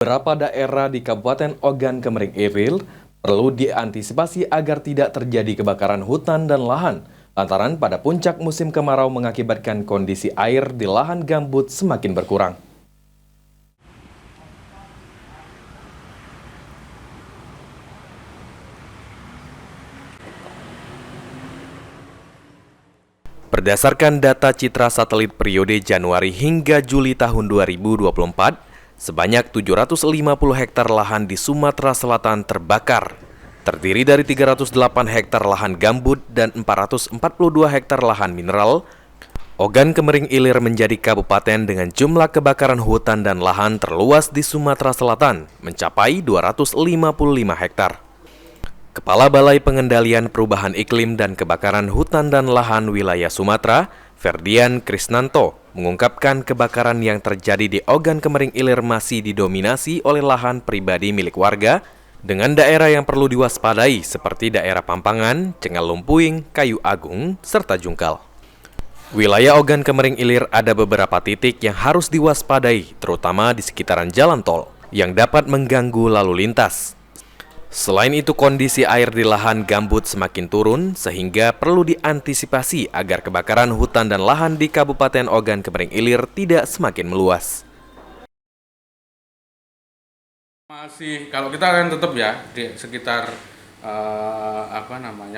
Beberapa daerah di Kabupaten Ogan Kemering Ilir perlu diantisipasi agar tidak terjadi kebakaran hutan dan lahan, lantaran pada puncak musim kemarau mengakibatkan kondisi air di lahan gambut semakin berkurang. Berdasarkan data citra satelit periode Januari hingga Juli tahun 2024, sebanyak 750 hektar lahan di Sumatera Selatan terbakar. Terdiri dari 308 hektar lahan gambut dan 442 hektar lahan mineral, Ogan Kemering Ilir menjadi kabupaten dengan jumlah kebakaran hutan dan lahan terluas di Sumatera Selatan, mencapai 255 hektar. Kepala Balai Pengendalian Perubahan Iklim dan Kebakaran Hutan dan Lahan Wilayah Sumatera, Ferdian Krisnanto, mengungkapkan kebakaran yang terjadi di Ogan Kemering Ilir masih didominasi oleh lahan pribadi milik warga, dengan daerah yang perlu diwaspadai seperti daerah Pampangan, Cengalumpuing, Kayu Agung, serta Jungkal. Wilayah Ogan Kemering Ilir ada beberapa titik yang harus diwaspadai, terutama di sekitaran jalan tol, yang dapat mengganggu lalu lintas. Selain itu, kondisi air di lahan gambut semakin turun sehingga perlu diantisipasi agar kebakaran hutan dan lahan di Kabupaten Ogan Kemering Ilir tidak semakin meluas. Kalau kita kan tetap ya di sekitar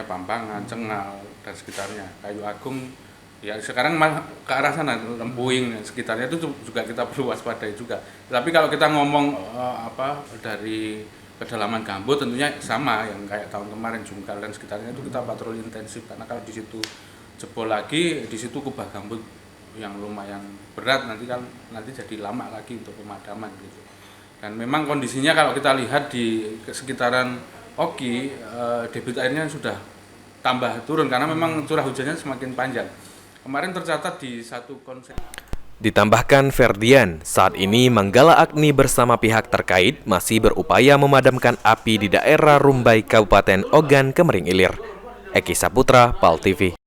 Pampangan, Cengal dan sekitarnya, Kayu Agung ya sekarang malah ke arah sana, Lempuing sekitarnya itu juga kita perlu waspadai juga. Tapi kalau kita ngomong dari kedalaman gambut tentunya sama yang kayak tahun kemarin Jungkal dan sekitarnya itu kita patroli intensif, karena kalau di situ jebol lagi, di situ kubah gambut yang lumayan berat nanti jadi lama lagi untuk pemadaman gitu. Dan memang kondisinya kalau kita lihat di sekitaran Oki, debit airnya sudah tambah turun karena memang curah hujannya semakin panjang. Kemarin tercatat di satu konsep. Ditambahkan Ferdian, saat ini Manggala Agni bersama pihak terkait masih berupaya memadamkan api di daerah Rumbai Kabupaten Ogan Kemering Ilir. Eki Saputra, PAL TV.